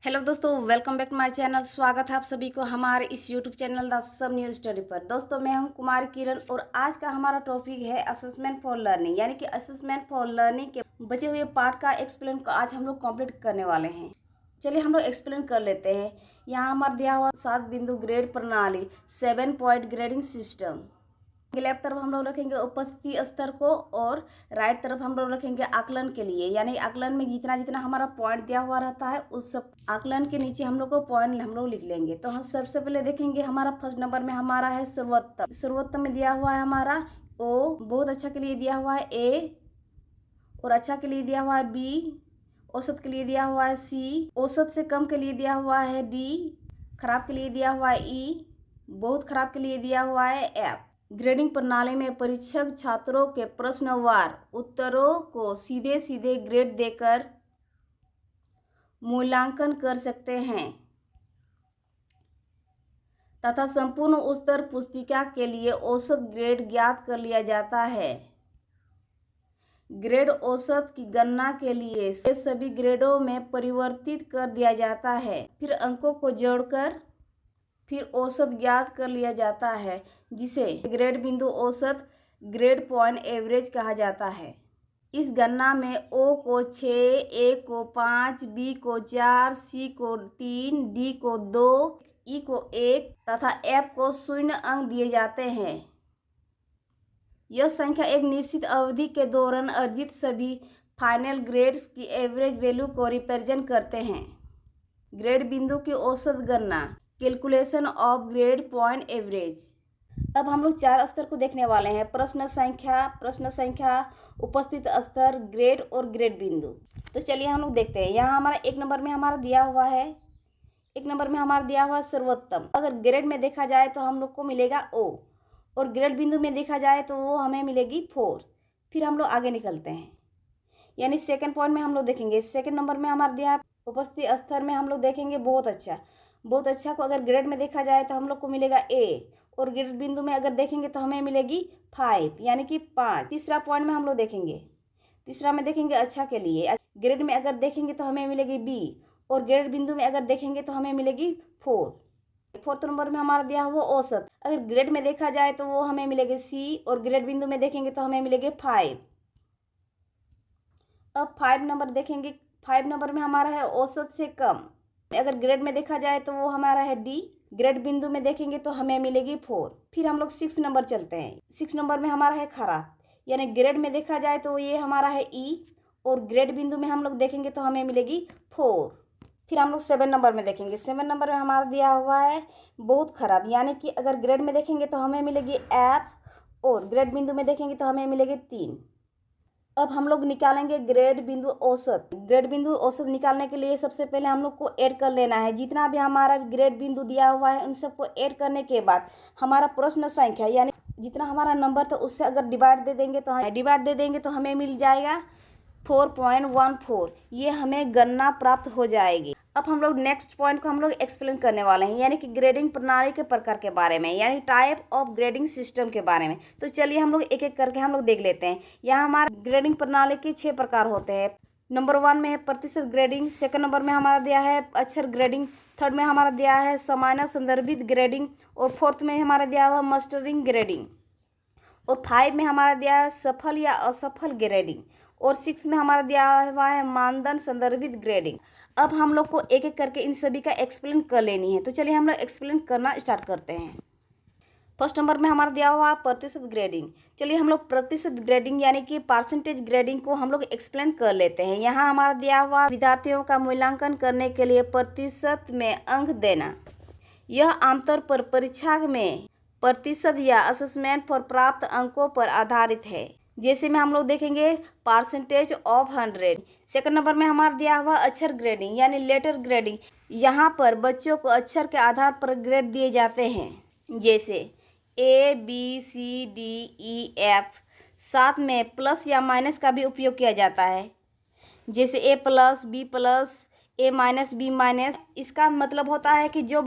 Hello दोस्तों, welcome back to my channel. स्वागत है आप सभी को हमारे इस YouTube channel the some new study पर। दोस्तों, मैं हूं कुमार किरण और आज का हमारा टॉपिक है असेसमेंट फॉर लर्निंग, यानी कि असेसमेंट फॉर लर्निंग के बचे हुए पार्ट का एक्सप्लेन को आज हम लोग कंप्लीट करने वाले हैं। चलिए हम लोग एक्सप्लेन कर लेते हैं। यहाँ हमारा दिया हुआ 7 बिंदु ग्रेड प्रणाली, 7 पॉइंट ग्रेडिंग सिस्टम। लेफ्ट तरफ हम लोग रखेंगे उपस्थिति स्तर को और राइट तरफ हम लोग रखेंगे आकलन के लिए, यानी आकलन में जितना जितना हमारा पॉइंट दिया हुआ रहता है उस सब आकलन के नीचे हम लोग को पॉइंट हम लोग लिख लेंगे। तो हम सबसे पहले देखेंगे हमारा फर्स्ट नंबर में हमारा है सर्वोत्तम। सर्वोत्तम में दिया हुआ है हमारा ओ, बहुत अच्छा के लिए दिया हुआ है ए, और अच्छा के लिए दिया हुआ है बी, औसत के लिए दिया हुआ है सी, औसत से कम के लिए दिया हुआ है डी, खराब के लिए दिया हुआ है ई, बहुत खराब के लिए दिया हुआ है एफ। ग्रेडिंग प्रणाली में परीक्षक छात्रों के प्रश्नवार उत्तरों को सीधे सीधे ग्रेड देकर मूल्यांकन कर सकते हैं तथा संपूर्ण उत्तर पुस्तिका के लिए औसत ग्रेड ज्ञात कर लिया जाता है। ग्रेड औसत की गणना के लिए सभी ग्रेडों में परिवर्तित कर दिया जाता है, फिर अंकों को जोड़कर फिर औसत ज्ञात कर लिया जाता है, जिसे ग्रेड बिंदु औसत ग्रेड पॉइंट एवरेज कहा जाता है। इस गणना में ओ को 6, ए को 5, बी को 4, सी को 3, डी को 2, ई को 1 तथा एफ को 0 अंक दिए जाते हैं। यह संख्या एक निश्चित अवधि के दौरान अर्जित सभी फाइनल ग्रेड्स की एवरेज वैल्यू को रिप्रेजेंट करते हैं। ग्रेड बिंदु की औसत गणना, calculation of grade point average. अब हम लोग 4 स्तर को देखने वाले हैं। प्रश्न संख्या, उपस्थित स्तर, ग्रेड और ग्रेड बिंदु। तो चलिए हम लोग देखते हैं। यहाँ हमारा 1 नंबर में हमारा दिया हुआ है, 1 नंबर में हमारा दिया हुआ है सर्वोत्तम। अगर ग्रेड में देखा जाए तो हम लोग को मिलेगा ओ, और ग्रेड बिंदु में देखा जाए तो वो हमें मिलेगी 4। फिर हम लोग आगे निकलते हैं, यानी सेकंड पॉइंट में हम लोग देखेंगे। सेकंड नंबर में हमारा दिया है उपस्थित स्तर में हम लोग देखेंगे बहुत अच्छा। बहुत अच्छा को अगर ग्रेड में देखा जाए तो हम लोग को मिलेगा ए, और ग्रेड बिंदु में अगर देखेंगे तो हमें मिलेगी 5, यानी कि 5। तीसरा पॉइंट में हम लोग देखेंगे, तीसरा में देखेंगे अच्छा के लिए। ग्रेड में अगर देखेंगे तो हमें मिलेगी बी, और ग्रेड बिंदु में अगर देखेंगे तो हमें मिलेगी 4। फोर्थ नंबर में हमारा दिया हुआ औसत, अगर ग्रेड में देखा जाए तो वो हमें मिलेगी सी, और ग्रेड बिंदु में देखेंगे तो हमें मिलेगी 5। अब 5 नंबर देखेंगे। 5 नंबर में हमारा है औसत से कम। अगर ग्रेड में देखा जाए तो वो हमारा है डी, ग्रेड बिंदु में देखेंगे तो हमें मिलेगी 4। फिर हम लोग 6 नंबर चलते हैं। 6 नंबर में हमारा है खराब, यानी ग्रेड में देखा जाए तो ये हमारा है ई, और ग्रेड बिंदु में हम लोग देखेंगे तो हमें मिलेगी 4। फिर हम लोग 7 नंबर में देखेंगे। 7 नंबर में हमारा दिया हुआ है बहुत खराब, यानी कि अगर ग्रेड में देखेंगे तो हमें मिलेगी एफ, और ग्रेड बिंदु में देखेंगे तो हमें मिलेगी 3। अब हम लोग निकालेंगे ग्रेड बिंदु औसत। ग्रेड बिंदु औसत निकालने के लिए सबसे पहले हम लोग को ऐड कर लेना है जितना भी हमारा ग्रेड बिंदु दिया हुआ है, उन सबको ऐड करने के बाद हमारा प्रश्न संख्या, यानी जितना हमारा नंबर था उससे अगर डिवाइड दे देंगे तो हमें मिल जाएगा 4.14। ये हमें गणना प्राप्त हो जाएगी। अब हम लोग नेक्स्ट पॉइंट को हम लोग एक्सप्लेन करने वाले हैं, यानी कि ग्रेडिंग प्रणाली के प्रकार के बारे में, यानी टाइप ऑफ ग्रेडिंग सिस्टम के बारे में। तो चलिए हम लोग एक एक करके हम लोग देख लेते हैं। यहाँ हमारे ग्रेडिंग प्रणाली के 6 प्रकार होते हैं। नंबर 1 में है प्रतिशत ग्रेडिंग, सेकंड नंबर में हमारा दिया है अक्षर ग्रेडिंग, थर्ड में हमारा दिया है सामान्य संदर्भित ग्रेडिंग, और फोर्थ में हमारा दिया हुआ मस्टरिंग ग्रेडिंग, और 5 में हमारा दिया है सफल या असफल ग्रेडिंग, और 6 में हमारा दिया हुआ है मानदंड संदर्भित ग्रेडिंग। अब हम लोग को एक एक करके इन सभी का एक्सप्लेन कर लेनी है। तो चलिए हम लोग एक्सप्लेन करना स्टार्ट करते हैं। फर्स्ट नंबर में हमारा दिया हुआ है प्रतिशत ग्रेडिंग। चलिए हम लोग प्रतिशत ग्रेडिंग यानी कि परसेंटेज ग्रेडिंग को हम लोग एक्सप्लेन कर लेते हैं। यहाँ हमारा दिया हुआ विद्यार्थियों का मूल्यांकन करने के लिए प्रतिशत में अंक देना। यह आमतौर पर परीक्षा में प्रतिशत या असेसमेंट पर प्राप्त अंकों पर आधारित है। जैसे में हम लोग देखेंगे परसेंटेज ऑफ 100। सेकंड नंबर में हमारा दिया हुआ अक्षर ग्रेडिंग यानी लेटर ग्रेडिंग। यहाँ पर बच्चों को अक्षर के आधार पर ग्रेड दिए जाते हैं, जैसे ए, बी, सी, डी, ई, एफ। साथ में प्लस या माइनस का भी उपयोग किया जाता है, जैसे ए प्लस, बी प्लस, ए माइनस, बी माइनस। इसका मतलब होता है कि जो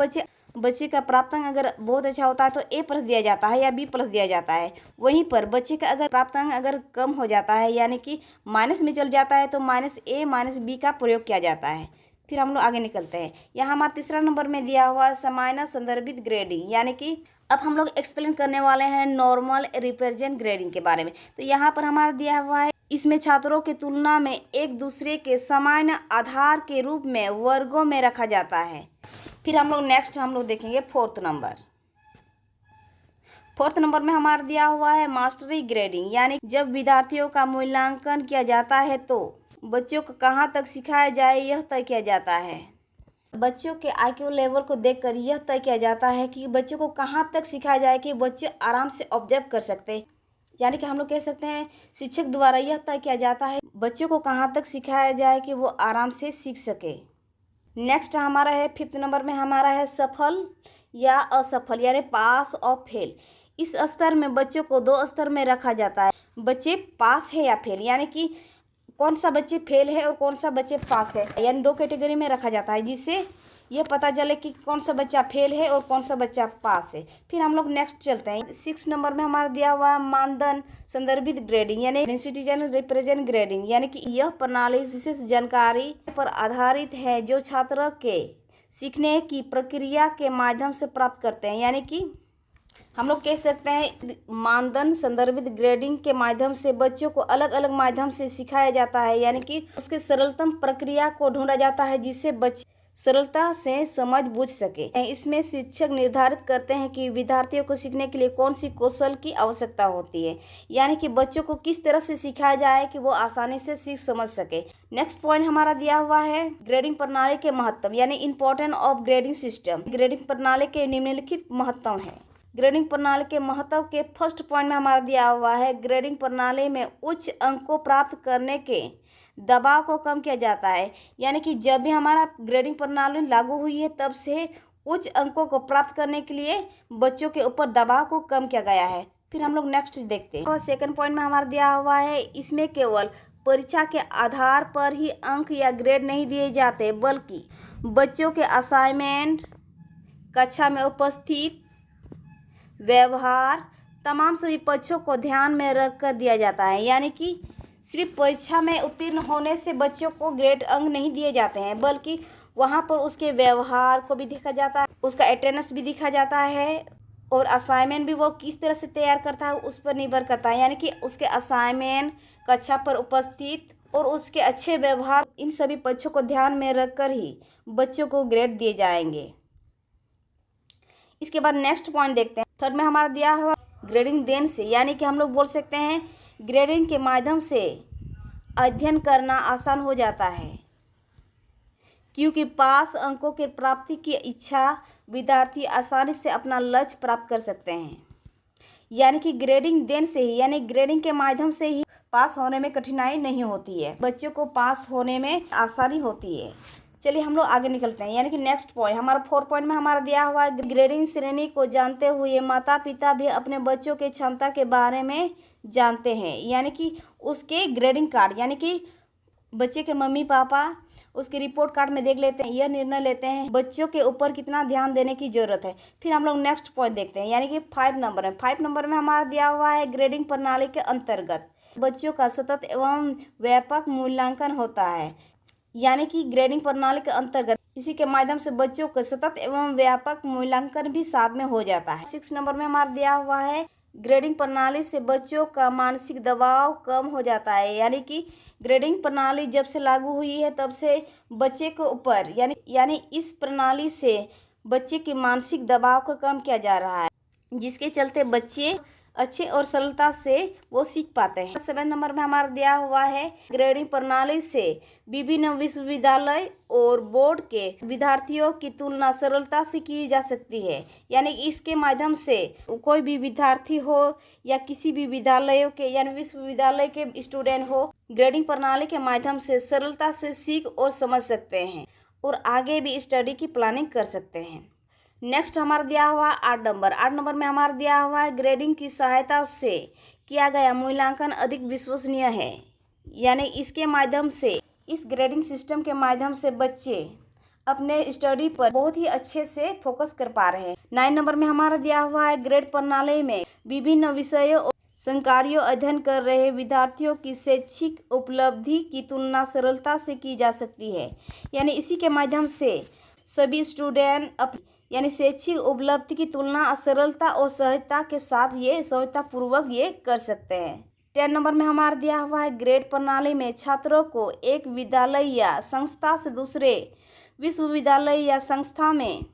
बच्चे का प्राप्तांक अगर बहुत अच्छा होता है तो ए प्लस दिया जाता है या बी प्लस दिया जाता है। वहीं पर बच्चे का अगर प्राप्तांक अगर कम हो जाता है यानी कि माइनस में चल जाता है तो माइनस ए माइनस बी का प्रयोग किया जाता है। फिर हम लोग आगे निकलते हैं। यहाँ हमारा तीसरा नंबर में दिया हुआ है समानता संदर्भित ग्रेडिंग, यानी कि अब हम लोग एक्सप्लेन करने वाले हैं नॉर्मल रिप्रेजेंट ग्रेडिंग के बारे में। तो यहाँ पर हमारा दिया हुआ है, इसमें छात्रों की तुलना में एक दूसरे के समान आधार के रूप में वर्गों में रखा जाता है। फिर हम लोग नेक्स्ट हम लोग देखेंगे फोर्थ नंबर में हमारा दिया हुआ है मास्टरी ग्रेडिंग, यानी जब विद्यार्थियों का मूल्यांकन किया जाता है तो बच्चों को कहाँ तक सिखाया जाए यह तय किया जाता है। बच्चों के IQ लेवल को देखकर यह तय किया जाता है कि बच्चों को कहाँ तक सिखाया जाए कि बच्चे आराम से ऑब्जर्व कर सकते हैं, यानी कि हम लोग कह सकते हैं शिक्षक द्वारा यह तय किया जाता है बच्चों को कहाँ तक सिखाया जाए कि वो आराम से सीख सके। नेक्स्ट हमारा है फिफ्थ नंबर में हमारा है सफल या असफल, यानी पास और फेल। इस स्तर में बच्चों को 2 स्तर में रखा जाता है, बच्चे पास है या फेल, यानी कि कौन सा बच्चे फेल है और कौन सा बच्चे पास है, यानी 2 कैटेगरी में रखा जाता है, जिससे यह पता चले कि कौन सा बच्चा फेल है और कौन सा बच्चा पास है। फिर हम लोग नेक्स्ट चलते हैं। 6 नंबर में हमारा दिया हुआ मानदंड संदर्भित ग्रेडिंग, यानी इंस्टीट्यूशन रिप्रेजेंट ग्रेडिंग, यानी कि यह प्रणाली विशेष जानकारी पर आधारित है जो छात्र के सीखने की प्रक्रिया के माध्यम से प्राप्त करते हैं, यानी कि हम लोग कह सकते हैं मानदंड संदर्भित ग्रेडिंग के माध्यम से बच्चों को अलग अलग माध्यम से सिखाया जाता है, यानी कि उसके सरलतम प्रक्रिया को ढूंढा जाता है जिससे बच्चे सरलता से समझ बूझ सके। इसमें शिक्षक निर्धारित करते हैं कि विद्यार्थियों को सीखने के लिए कौन सी कौशल की आवश्यकता होती है, यानी कि बच्चों को किस तरह से सिखाया जाए कि वो आसानी से सीख समझ सके। नेक्स्ट पॉइंट हमारा दिया हुआ है ग्रेडिंग प्रणाली के महत्व, यानी important of grading system. Grading प्रणाली के निम्नलिखित महत्व है। ग्रेडिंग प्रणाली के महत्व के फर्स्ट पॉइंट में हमारा दिया हुआ है ग्रेडिंग प्रणाली में उच्च अंक को प्राप्त करने के दबाव को कम किया जाता है, यानी कि जब भी हमारा ग्रेडिंग प्रणाली लागू हुई है तब से उच्च अंकों को प्राप्त करने के लिए बच्चों के ऊपर दबाव को कम किया गया है। फिर हम लोग नेक्स्ट देखते हैं। और सेकंड पॉइंट में हमारा दिया हुआ है इसमें केवल परीक्षा के आधार पर ही अंक या ग्रेड नहीं दिए जाते, बल्कि बच्चों के असाइनमेंट, कक्षा में उपस्थित व्यवहार, तमाम सभी पक्षों को ध्यान में रखकर दिया जाता है, यानी कि सिर्फ परीक्षा में उत्तीर्ण होने से बच्चों को ग्रेड अंक नहीं दिए जाते हैं, बल्कि वहाँ पर उसके व्यवहार को भी देखा जाता है, उसका अटेंडेंस भी देखा जाता है, और असाइनमेंट भी वो किस तरह से तैयार करता है उस पर निर्भर करता है, यानी कि उसके असाइनमेंट, कक्षा पर उपस्थित और उसके अच्छे व्यवहार, इन सभी पक्षों को ध्यान में रखकर ही बच्चों को ग्रेड दिए जाएंगे। इसके बाद नेक्स्ट पॉइंट देखते हैं। थर्ड में हमारा दिया हुआ ग्रेडिंग देन से, यानी कि हम लोग बोल सकते हैं ग्रेडिंग के माध्यम से अध्ययन करना आसान हो जाता है, क्योंकि पास अंकों की प्राप्ति की इच्छा विद्यार्थी आसानी से अपना लक्ष्य प्राप्त कर सकते हैं, यानी कि ग्रेडिंग देन से ही, यानी ग्रेडिंग के माध्यम से ही पास होने में कठिनाई नहीं होती है, बच्चों को पास होने में आसानी होती है। चलिए हम लोग आगे निकलते हैं, यानी कि नेक्स्ट पॉइंट हमारा 4 पॉइंट में हमारा दिया हुआ है ग्रेडिंग श्रेणी को जानते हुए माता पिता भी अपने बच्चों के क्षमता के बारे में जानते हैं, यानी कि उसके ग्रेडिंग कार्ड, यानी कि बच्चे के मम्मी पापा उसके रिपोर्ट कार्ड में देख लेते हैं, यह निर्णय लेते हैं बच्चों के ऊपर कितना ध्यान देने की जरूरत है। फिर हम लोग नेक्स्ट पॉइंट देखते हैं, यानी कि 5 नंबर है। 5 नंबर में हमारा दिया हुआ है ग्रेडिंग प्रणाली के अंतर्गत बच्चों का सतत एवं व्यापक मूल्यांकन होता है, यानी कि ग्रेडिंग प्रणाली के अंतर्गत इसी के माध्यम से बच्चों का सतत एवं व्यापक मूल्यांकन भी साथ में हो जाता है। 6 नंबर में हमारा दिया हुआ है ग्रेडिंग प्रणाली से बच्चों का मानसिक दबाव कम हो जाता है, यानी कि ग्रेडिंग प्रणाली जब से लागू हुई है तब से बच्चे के ऊपर यानी इस प्रणाली से बच्चे के मानसिक दबाव को कम किया जा रहा है, जिसके चलते बच्चे अच्छे और सरलता से वो सीख पाते हैं। 7 नंबर में हमारा दिया हुआ है ग्रेडिंग प्रणाली से विभिन्न विश्वविद्यालय और बोर्ड के विद्यार्थियों की तुलना सरलता से की जा सकती है, यानी इसके माध्यम से कोई भी विद्यार्थी हो या किसी भी विद्यालयों के यानी विश्वविद्यालय के स्टूडेंट हो, ग्रेडिंग प्रणाली के माध्यम से सरलता से सीख और समझ सकते हैं और आगे भी स्टडी की प्लानिंग कर सकते हैं। नेक्स्ट हमारा दिया हुआ 8 नंबर। 8 नंबर में हमारा दिया हुआ है ग्रेडिंग की सहायता से किया गया मूल्यांकन अधिक विश्वसनीय है, यानी इसके माध्यम से इस ग्रेडिंग सिस्टम के माध्यम से बच्चे अपने स्टडी पर बहुत ही अच्छे से फोकस कर पा रहे हैं। 9 नंबर में हमारा दिया हुआ है ग्रेड प्रणाली में विभिन्न विषयों और संकारियों अध्ययन कर रहे विद्यार्थियों की शैक्षिक उपलब्धि की तुलना सरलता से की जा सकती है। यानी इसी के माध्यम से सभी स्टूडेंट यानी शैक्षिक उपलब्धि की तुलना सरलता और सहजता के साथ ये सहजतापूर्वक ये कर सकते हैं। 10 नंबर में हमारा दिया हुआ है ग्रेड प्रणाली में छात्रों को एक विद्यालय या संस्था से दूसरे विश्वविद्यालय या संस्था में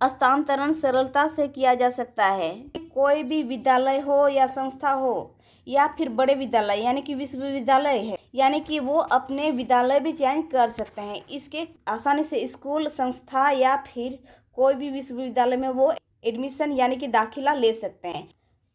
स्थानांतरण सरलता से किया जा सकता है। कोई भी विद्यालय हो या संस्था हो या फिर बड़े विद्यालय यानी कि विश्वविद्यालय है, यानी कि वो अपने विद्यालय भी चेंज कर सकते हैं। इसके आसानी से स्कूल, संस्था या फिर कोई भी विश्वविद्यालय में वो एडमिशन यानी कि दाखिला ले सकते हैं।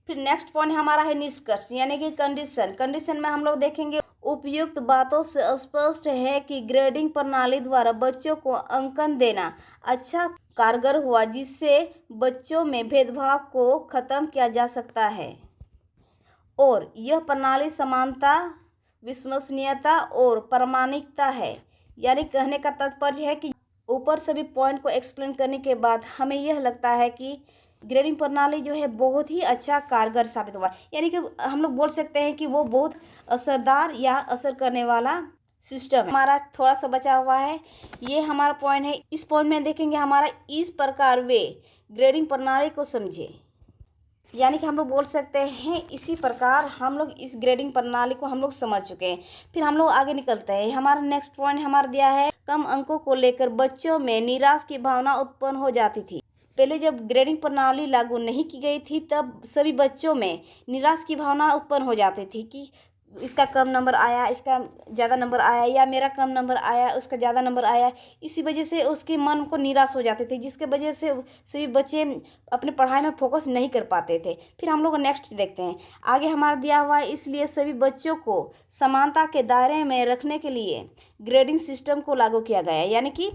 फिर नेक्स्ट पॉइंट हमारा है निष्कर्ष यानी कि कंडीशन में हम लोग देखेंगे उपयुक्त बातों से स्पष्ट है कि ग्रेडिंग प्रणाली द्वारा बच्चों को अंकन देना अच्छा कारगर हुआ, जिससे बच्चों में भेदभाव को खत्म किया जा सकता है और यह प्रणाली समानता, विश्वसनीयता और प्रामाणिकता है। यानी कहने का तात्पर्य है कि ऊपर सभी पॉइंट को एक्सप्लेन करने के बाद हमें यह लगता है कि ग्रेडिंग प्रणाली जो है बहुत ही अच्छा कारगर साबित हुआ। यानी कि हम लोग बोल सकते हैं कि वो बहुत असरदार या असर करने वाला सिस्टम है। हमारा थोड़ा सा बचा हुआ है, ये हमारा पॉइंट है। इस पॉइंट में देखेंगे हमारा इस प्रकार वे ग्रेडिंग प्रणाली को समझे। यानी कि हम लोग बोल सकते हैं इसी प्रकार हम लोग इस ग्रेडिंग प्रणाली को हम लोग समझ चुके हैं। फिर हम लोग आगे निकलते हैं। हमारा नेक्स्ट पॉइंट हमारा दिया है कम अंकों को लेकर बच्चों में निराश की भावना उत्पन्न हो जाती थी। पहले जब ग्रेडिंग प्रणाली लागू नहीं की गई थी तब सभी बच्चों में निराश की भावना उत्पन्न हो जाती थी कि इसका कम नंबर आया, इसका ज़्यादा नंबर आया, या मेरा कम नंबर आया, उसका ज़्यादा नंबर आया। इसी वजह से उसके मन को निराश हो जाते थे, जिसके वजह से सभी बच्चे अपने पढ़ाई में फोकस नहीं कर पाते थे। फिर हम लोग नेक्स्ट देखते हैं आगे हमारा दिया हुआ है इसलिए सभी बच्चों को समानता के दायरे में रखने के लिए ग्रेडिंग सिस्टम को लागू किया गया। यानी कि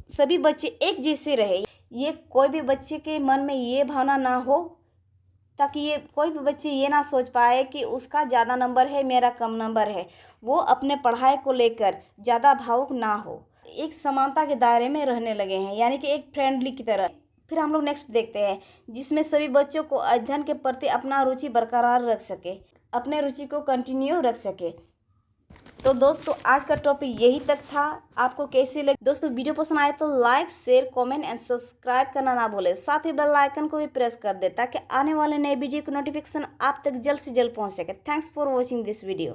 सभी बच्चे एक जैसे रहे, ये कोई भी बच्चे के मन में ये भावना ना हो, ताकि ये कोई भी बच्चे ये ना सोच पाए कि उसका ज़्यादा नंबर है, मेरा कम नंबर है। वो अपने पढ़ाई को लेकर ज़्यादा भावुक ना हो, एक समानता के दायरे में रहने लगे हैं, यानी कि एक फ्रेंडली की तरह। फिर हम लोग नेक्स्ट देखते हैं जिसमें सभी बच्चों को अध्ययन के प्रति अपना रुचि बरकरार रख सके, अपने रुचि को कंटिन्यू रख सके। तो दोस्तों आज का टॉपिक यही तक था। आपको कैसी लगी दोस्तों? वीडियो पसंद आए तो like, share, comment and subscribe करना ना भूलें। साथ ही बेल आइकन को भी प्रेस कर दे ताकि आने वाले नए वीडियो की नोटिफिकेशन आप तक जल्द से जल्द पहुंच सके। Thanks for watching this video.